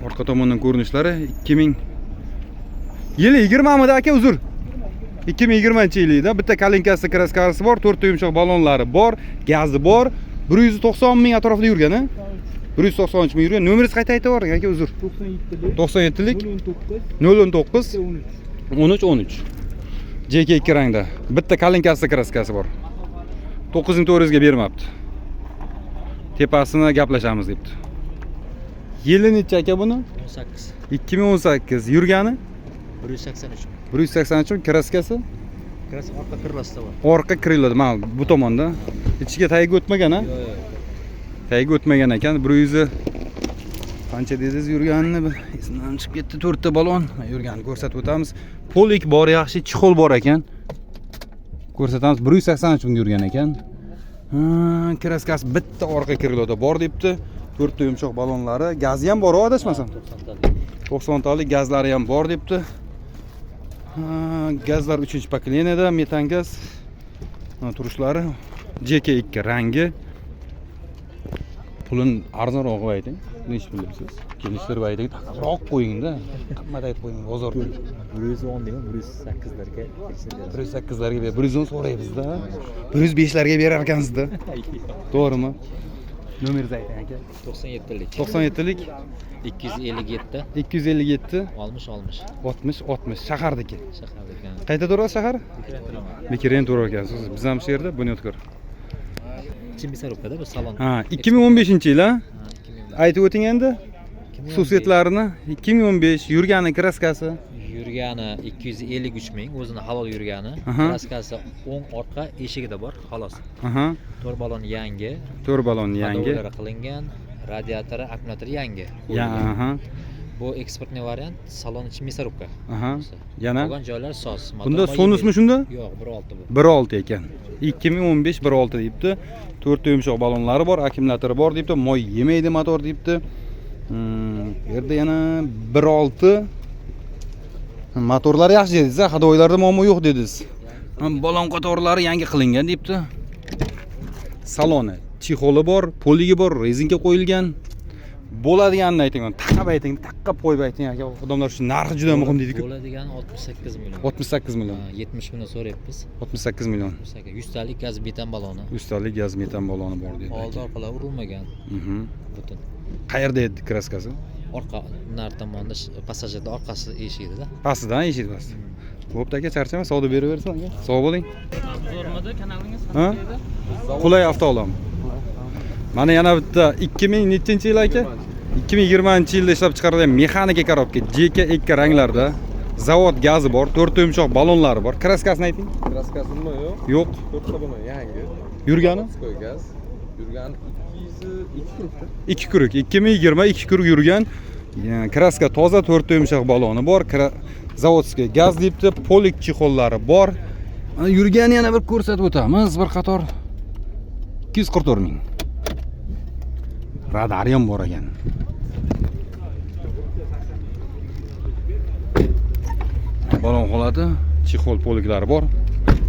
Orqa tomondan ko'rinishlari 2000 yili 20mida aka uzr. 2020-yilda bitta kalinkasi kraskasi bor, 4 ta yumshoq balonlari bor, gazi bor. 190 ming atrofida yurgan, ha? 193 ming yurgan. Nomeringiz qayta aytavering aka, uzr. 97lik 019 13 JK2 rangda. Bitta kalinkasi kraskasi bor. 9400 ga bermabdi. Tepasini gaplashamiz debdi. Yili necha aka buni? 18. 2018. Yurgani? 183. 183 kraskasi? Kraska orqa kirlasida bor. Orqa kriladi, mana bu tomonda. Ichiga tagiga o'tmagan, ha? Yo'q. Tagiga o'tmagan ekan. 100 qancha dedingiz yurganini esimdan chiqib ketdi. 4 ta balon yurganini ko'rsatib o'tamiz. Polik bor, yaxshi chixol bor ekan. Ko'rsatamiz. 183 ming yurgan ekan. Kraskasi bitta orqa krilada bor debdi. 4 ta yumshoq balonlari, gazi ham bor, adashmasam. 90 talik gazlari ham bor debdi. Gazlar 3-pokoleniyada, metan gaz. Turishlari JK2 rangi. Pulini arzonroq ayting. Nech pul deysiz? Kelishtirib ayting. Taqroq qo'ying-da. Qimmat aytib qo'ying bozorda. 110 deyman, 108larga kelishtirib. 108larga ber, 110 so'raymiz-da. 105larga berar ekansiz-da. To'g'rimi? Nomeringizni ayting aka. 97lik. 97lik 257 257 60 60 shahardagi. Shahardagi. Qayerda turasiz shahar? Bekiren turar ekansiz. Biz ham shu yerda Bunyodkor. Chimbisarovkada bu salon. Ha, 2015-yil, ha? Aytib o'ting endi. Xususiyatlarini 2015 yurgani kraskasi. Yurgani 253 ming, o'zini halol yurgani. Kraskasi o'ng orqa eshigida bor, xolos. Aha. 4 balon yangi. 4 balon yangi. Motorlari qilingan, radiatori, akkumulyatori yangi. Aha. Bu eksportniy variant, salon ichi мясорубка. Aha. Yana. Qolgan joylar soz. Bunda sonusmi shunda? Yo'q, 1.6 bu. 1.6 ekan. 2015 1.6 debdi. 4 ta yumshoq balonlari bor, akkumulyatori bor debdi. Moy yemaydi motor debdi. Bu yerda yana 1.6 motorlar yaxshi dedingiz, hadoylarda muammo yo'q dedingiz. Balon qatorlari yangi qilingan debdi. Saloni chixoli bor, poligi bor, rezinka qo'yilgan. Bo'ladiganini ayting, taqab ayting, taqqab qo'yib ayting aka. Odamlar shu narxi juda muhim deydi-ku. Bo'ladigan 68 million. 68 million. 70 million so'rayapmiz. 68 million. 100 talik gaz metan baloni. 100 talik gaz metan baloni bor dedi. Oldi orqalar urilmagan. Butun. Qayerda edi kraskasi? Orqa nar tomonda passajirda orqasi eshigida. Pastidan eshik past. Bo'pti aka, charchama, savdo beraversin aka. Sog' bo'ling. Zo'rmidi kanalingiz? Ha? Qulay avtoolam. Mana yana bitta 2000 nechinchi-yil aka? 2020-yilda ishlab chiqarilgan mexanika korobka JK2 ranglarda. Zavod gazi bor, 4 ta yumshoq balonlari bor. Kraskasini ayting. Kraskasimi yo'q? Yo'q. 4 ta balon yangi. Yurgani? Skoy gaz. Yurgani 202 kurukda. 2 kuruk, 2020 2 kuruk yurgan. Kraska toza, 4 ta yumshoq baloni bor. Zavodskiy gaz debdi, polik chixollari bor. Mana yurgani yana bir ko'rsatib o'tamiz. Bir qator 244 ming. Radar ham bor ekan. Balon holati, chixol poliklari bor.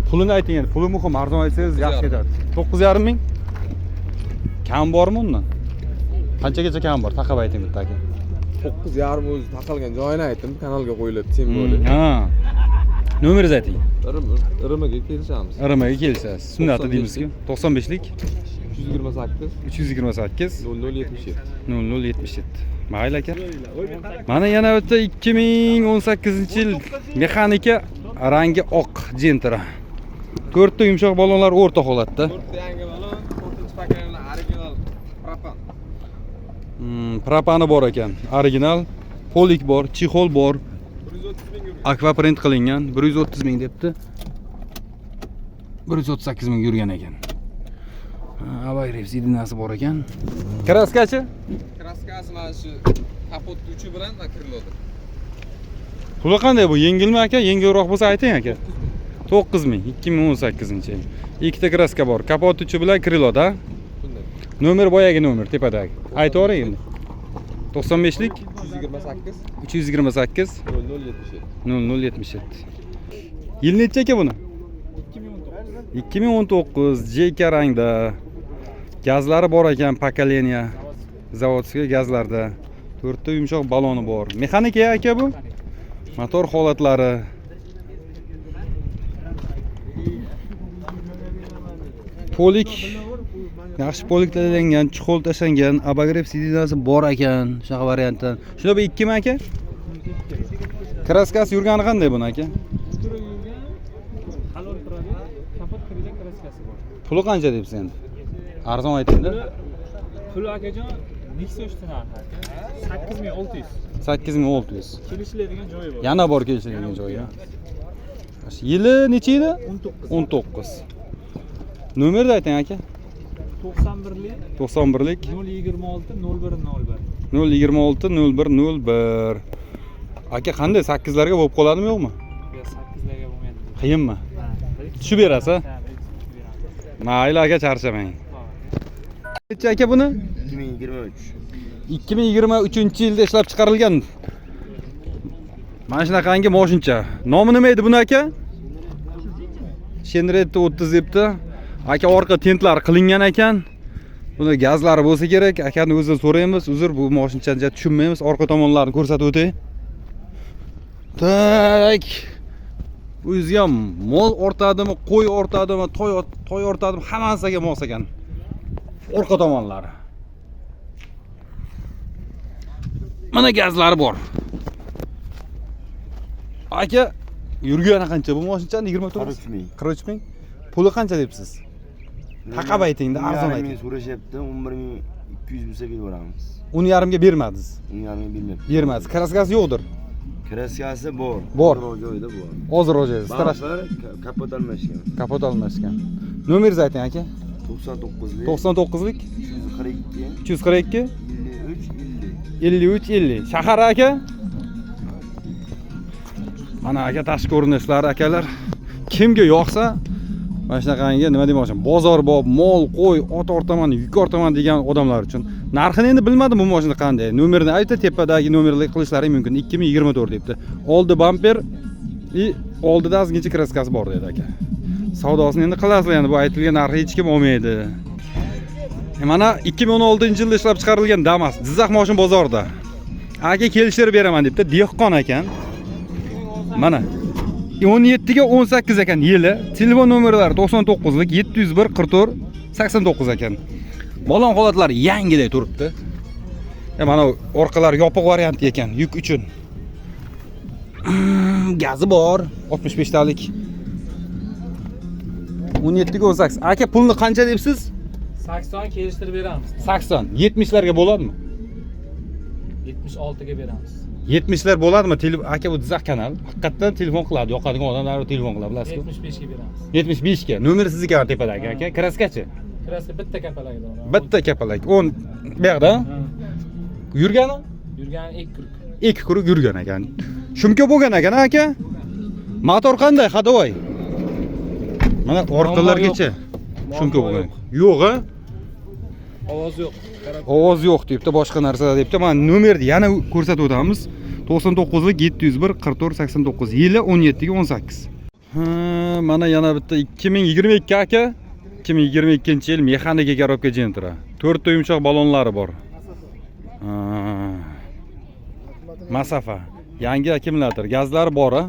Pulini ayting endi. Puli muhim, arzon aytsangiz yaxshi ketadi. 9,5 ming. Kam bormi undan? Qanchagacha kam bor? Taqab ayting bitta aka. 9,5 o'zi taqalgan joyini aytdim, kanalga qo'yiladi simboli. Ha. Nomeringizni ayting. Irmaga kelishamiz. Irmaga kelishasiz. Sunnati deymizku. 95lik 328 328 0077. 0077. Mayli aka. Mana yana bitta 2018-yil mexanika rangi oq Gentra. 4 ta yumshoq balonlar o'rta holatda. 4 ta yangi balon, 4-pokoleniyali original propan. Propani bor ekan. Original, polik bor, chixol bor. 130 ming yurgan. Aquaprint qilingan, 130 ming debdi. 138 ming yurgan ekan. Avay revsidinasi bor ekan. Kraskachi? Kraskasi mana shu kapot uchi bilan akriladi. Puli qanday bu? Yengilmi aka? Yengilroq bo'lsa ayting aka. 9 ming 2018-yil. Ikkita kraska bor. Kapot uchi bilan kriloda. Nomer boyagi nomer tepadagi. Aytavering endi. 95lik 328 328 0077. 0077. Yil necha aka buni? 2019 JK rangda. Gazlari bor ekan, pokoleniya. Zavodskiy gazlarda. To'rtta yumshoq baloni bor. Mexanika aka bu? Motor holatlari. Polik. Yaxshi poliklangan, chuqur tashlangan, abagrev sidinasi bor ekan, shunaqa variantdan. Shunda bu 2 mi aka? Kraskasi yurgani qanday buni aka? Halol turadi. Kapot kirgan kraskasi bor. Puli qancha debsiz endi? Arzon aytingda. Pul akajon Nexus narxi. 8600. 8600. Kelishiladigan joyi bor. Yana bor kelishilgan joyi. Yili necha edi? 19. Nomerni ayting aka. 91lik 91lik 026 0101. 026 0101. Aka qanday 8 larga bo'lib qoladimi yo'qmi? Yo 8 larga bo'lmaydi. Qiyinmi? Tushib berasiz? Mayli aka, charchamang. Necha aka buni? 2023. 2023-yilda ishlab chiqarilgan. Mana shunaqangi mashincha. Nomi nima edi buni aka? Shenretto 30 debdi. Aka orqa tentlari qilingan ekan. Buni gazlari bo'lsa kerak. Akani o'zidan so'raymiz. Uzr, bu mashinchani tushunmaymiz. Orqa tomonlarini ko'rsatib o'tay. Tak. O'zi ham mol ortadimi, qo'y ortadimi, toy ortadimi, hammasiga mos ekan. Orqa tomonlari. Mana gazlari bor. Aka, yurgani qancha bu mashinchani? 24 ming. 43 ming. Puli qancha debsiz? Taqab aytingda, arzon ayting. So'rashyapti, 11200 bo'lsa berib yuboramiz. 10,5 ga bermadingiz. 10,5 bermayapti. Bermadingiz. Kraskasi yo'qdir. Kraskasi bor. Bor. Joyida bor. Hozir o'zingiz. Bamper kapot almashgan. Kapot almashgan. Nomeringizni ayting aka. 99lik 99lik 342 342 53 50. 53 50. Shahar aka. Mana aka tashqi ko'rinishlari akalar. Kimga yoqsa, mana shunaqangi nima demoqchiman, bozor bob, mol, qo'y, ot ortaman, yuk ortaman degan odamlar uchun. Narxini endi bilmadim bu mashina qanday. Nomerini aytdi, tepadagi nomerli qilishlari mumkin. 2024 debdi. Oldi bamper и oldida ozgincha kraskasi bor dedi aka. Savdosini endi qilasizlar, endi bu aytilgan narxi hech kim olmaydi. Mana 2016-yilda ishlab chiqarilgan Damas, Jizzax moshin bozorida. Aka kelishtirib beraman debdi, dehqon ekan. Mana 17 ga 18 ekan yili. Telefon nomerlari 99lik 701 44 89 ekan. Balon holatlari yangiday turibdi. Mana orqalari yopiq variant ekan, yuk uchun. Gazi bor, 65 talik. 17 ga 18. Aka pulni qancha debsiz? 80 kelishtirib beramiz. 80. 70 larga bo'ladimi? 76 ga beramiz. 70lar bo'ladimi? Aka bu Jizzax kanal. Haqiqatan telefon qiladi, yoqadigan odamlar telefon qiladi, bilasizmi? 75 ga beramiz. 75 ga. Nomer sizniki tepadagi aka. Kraskachi? Kraska bitta kapalagida. Bitta kapalak. 10 bu yerda. Yurgani? Yurgani 2 kuruk. 2 kuruk yurgan ekan. Shumka bo'lgan ekan aka. Motor qanday? Hadovoy. Mana orqalargacha shumka bo'lgan. Yo'q-a? Ovoz yo'q. Ovoz yo'q debdi, boshqa narsa debdi. Mana nomerni yana ko'rsatib o'tamiz. 99lik 701 44 89. Yili 17 ga 18. Mana yana bitta 2022 aka. 2022-yil mexanika korobka Gentra. 4 ta yumshoq balonlari bor. Masafa. Yangi akkumulyator, gazlari bor-a?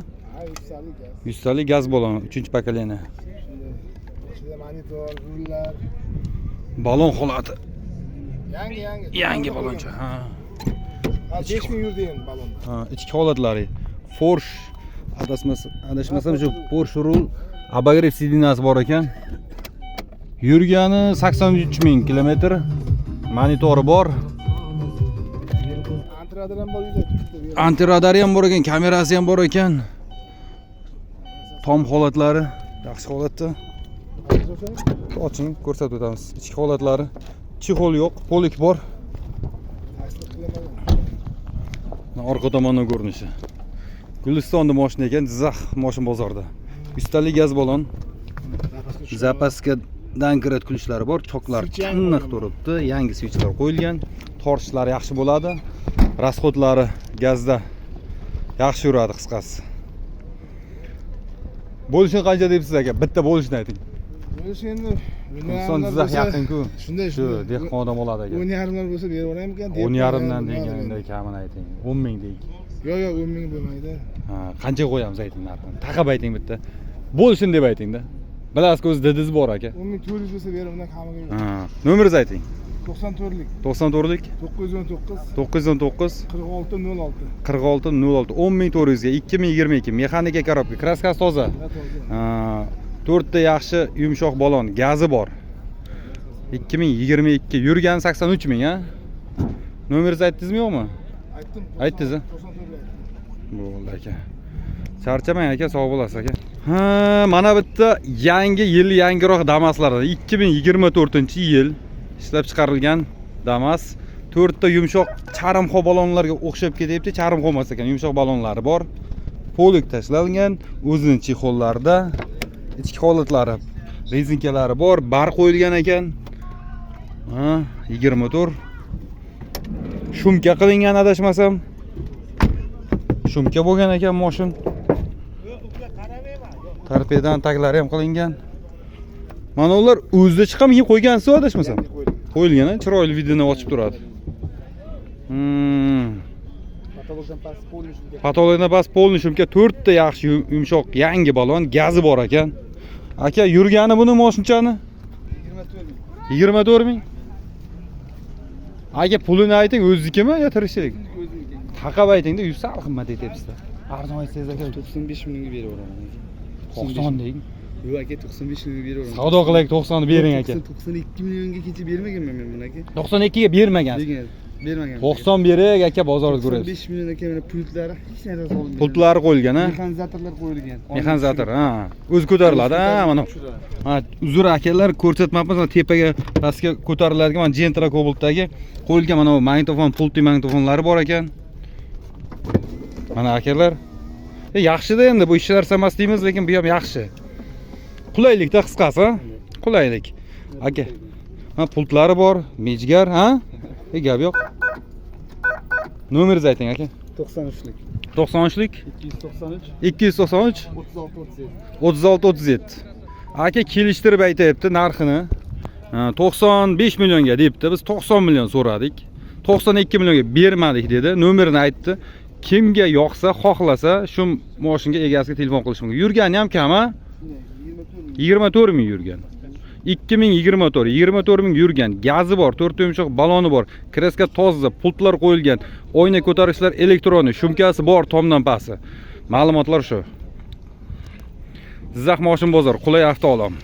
100 talik gaz baloni, 3-pokoleniya. Monitor, rullar. Balon holati. Yangi baloncha. Ha. 5000 yurdi endi balon. Ha, ichki holatlari. Forsh adashmasam shu Porsche rul abagrev sidinasi bor ekan. Yurgani 83 ming kilometr. Monitori bor. Antiradar ham bor uyda. Antiradari ham bor ekan, kamerasi ham bor ekan. Tom holatlari yaxshi holatda. Oching, ko'rsatib o'tamiz. Ichki holatlari. Chexol yo'q, polik bor. Orqa tomondan ko'rinishi. Gulistonda mashina ekan, Jizzax moshin bozorida. 100 talik gaz balon. Zapaskadan kirat kulishlari bor, choklar tiniq turibdi, yangi svichlar qo'yilgan. Tortishlari yaxshi bo'ladi. Rasxodlari gazda yaxshi yuradi qisqasi. Bo'lishini qancha debsiz aka? Bitta bo'lishini ayting. Bo'lishi endi Son Jizzax yaqin-ku. Shunday Shu dehqonda bo'ladi ekan. 10,5 bo'lsa berib yuboraymikan? 10,5 dan deganda kamini ayting. 10 ming deylik. Yo'q, yo'q, 10 ming bo'lmaydi. Ha, qancha qo'yamiz ayting narxini. Taqab ayting bitta. Bo'lsin deb aytingda. Bilasiz o'zi didiz bor aka. 10,400 bo'lsa berib undan kamiga yo'q. Ha, nomeringizni ayting. 94lik 94lik 919 919 4606. 4606 10400 ga 2022 mexanika korobka, kraskasi toza. Ha, 4 ta yaxshi yumshoq balon, gazi bor. 2022 yurgan 83 ming ha. Nomeringizni aytdingizmi yo'qmi? Aytdim. Aytdingiz a? 94lik. Bo'ldi aka. Charchamang aka, sog' bo'lasiz aka. Ha, mana bitta yangi yil yangiroq Damaslardan 2024-yil ishlab chiqarilgan Damas. 4 ta yumshoq charmxo balonlarga o'xshab ketyapti. Charmxo emas ekan, yumshoq balonlari bor. Polik tashlangan, o'zining chexollarida, ichki holatlari, rezinkalari bor, bar qo'yilgan ekan. Ha, 24. Shumka qilingan adashmasam. Shumka bo'lgan ekan mashin. Torpedan taglari ham qilingan. Mana ular o'zida chiqamay qo'ygansiz adashmasam. Qo'yilgan, chiroyli videoni ochib turadi. Patologdan pas polni shumka 4 ta yaxshi yumshoq yangi balon, gazi bor ekan. Aka, yurgani buni mashinchani 24 ming. Aka, pulini ayting, o'znikimi yo tirikchilik? Taqab aytingda, 100 sal qimmat aytyapsiz. Arzon aytsangiz aka, 95 mingga berib yuboraman. 90 deng. Yo'q aka, 95 mingga berib yuboraman. Savdo qilaylik, 90 ni bering aka. 92 millionga kecha bermaganman men buni aka. 92 ga bermagan. Bermagan. 90 berak aka, bozorda ko'rasiz. 95 million aka, mana pultlari hech narsa solinmagan. Pultlari qo'yilgan ha. Mexanizatorlar qo'yilgan. Mexanizator, ha. O'zi ko'tariladi, ha, mana. Ha, uzr akalar, ko'rsatmabmiz, mana tepaga, pastga ko'tariladigan mana Gentra Cobalt'dagi qo'yilgan mana bu magnitofon, pultli magnitofonlari bor ekan. Mana akalar. Yaxshi-da endi bu ishlar emas deymiz, lekin bu ham yaxshi. Qulaylikda qisqasi, qulaylik. Aka. Ha, pultlari bor, mejgar, ha? Gap yo'q. Nomeringizni ayting aka. 93lik. 93lik 293 293 36 37. 36 37. Aka kelishtirib aytayapti narxini. 95 millionga debdi. Biz 90 million so'radik. 92 millionga bermadik dedi. Nomerini aytdi. Kimga yoqsa, xohlasa shu mashinga egasiga telefon qilish mumkin. Yurgani ham kam, ha? 24 ming yurgan. 2024 24 ming yurgan, gazi bor, 4 yumshoq baloni bor, kraska toza, pultlar qo'yilgan, oyna ko'tarishlar elektronik, shumkasi bor, tomdan pasti. Ma'lumotlar shu. Jizzax Moshin bozor, qulay avtoolom.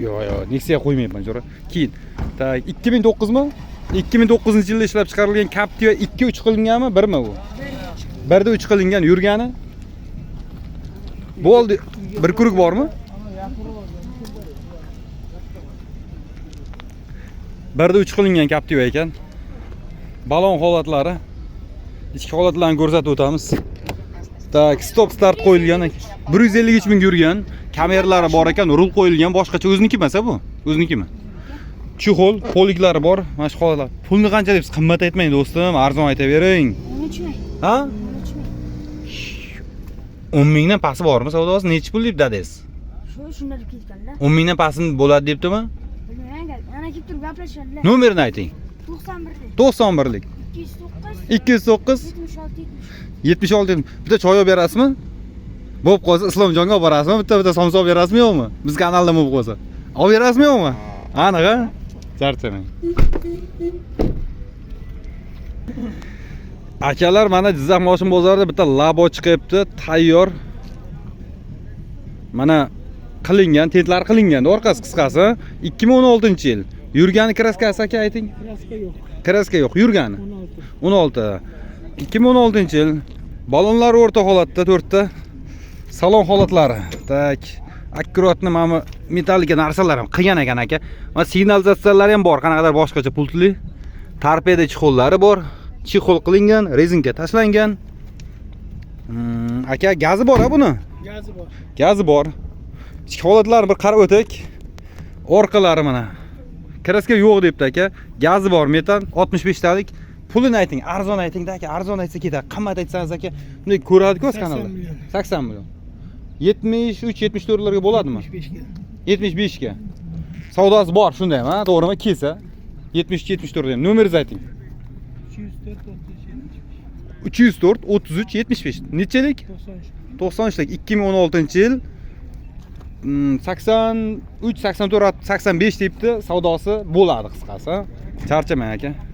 Yo'q, Nexia qo'ymayman, jo'ra. Keyin, 2009 mi? 2009-yilda ishlab chiqarilgan Captiva 2-3 qilinganmi, birmi u? 1da 3 qilingan yurgani? Bo'ldi. Bir kuruk bormi? 1da 3 qilingan Captiva ekan. Balon holatlari, ichki holatlarni ko'rsatib o'tamiz. Tak, stop start qo'yilgan. 153 ming yurgan, kameralari bor ekan, rul qo'yilgan, boshqacha o'ziniki emas-a bu? O'zinikimi? Chexol, poliklari bor, mana shu holatlar. Pulni qancha deb qimmat aytmang do'stim, arzon aytavering. 13 ming. Ha? 10 mingdan pasti bormi savdosi? Necha pul deb dadingiz? Shunda deb ketganda. 10 mingdan pasti bo'ladi debdimi? Bilmayman, ana kelib turib gaplashadilar. Nomerini ayting. 91lik 91lik 209 209 76 76. Bitta choy olib berasizmi? Bo'p qolsa Islomjonga olib borasizmi? Bitta somsa olib berasizmi yo'qmi? Biz kanalda bo'lib qolsa. Olib berasizmi yo'qmi? Aniq a? Charchamang. Akalar, mana Jizzax Moshin bozorida bitta labo chiqibdi, tayyor. Mana qilingan, tentlar qilingan, orqasi qisqasi 2016-yil. Yurgani kraskasi aka ayting. Kraska yo'q. Kraska yo'q, yurgani 16. 16. 2016-yil. Balonlar o'rta holatda 4 ta. Salon holatlari. Tak. Akkuratni mana metallika narsalar ham qilgan ekan aka. Mana signalizatsiyalari ham bor, qanaqadir boshqacha pultli. Torpeda chexollari bor. Chexol qilingan, rezinka tashlangan. Aka, gazi bor-a buni? Gazi bor. Gazi bor. Ichki holatlarni bir qarab o'tak. Orqalari mana. Kraska yo'q debdi aka. Gazi bor, metan 65 talik. Pulini ayting, arzon ayting-da aka. Arzon aytsa ketadi. Qimmat aytsangiz aka, bunday ko'radi-ku o'z kanalda. 80 million. 73-74 larga bo'ladimi? 75 ga. 75 ga. Savdosi bor, shundaymi, ha? To'g'rimi? Kelsa 73-74 ham. Nomeringizni ayting. 304 33 75. Nechilik? 93lik 2016-yil 83 84 85 debdi, savdosi bo'ladi qisqasi. Charchamang aka.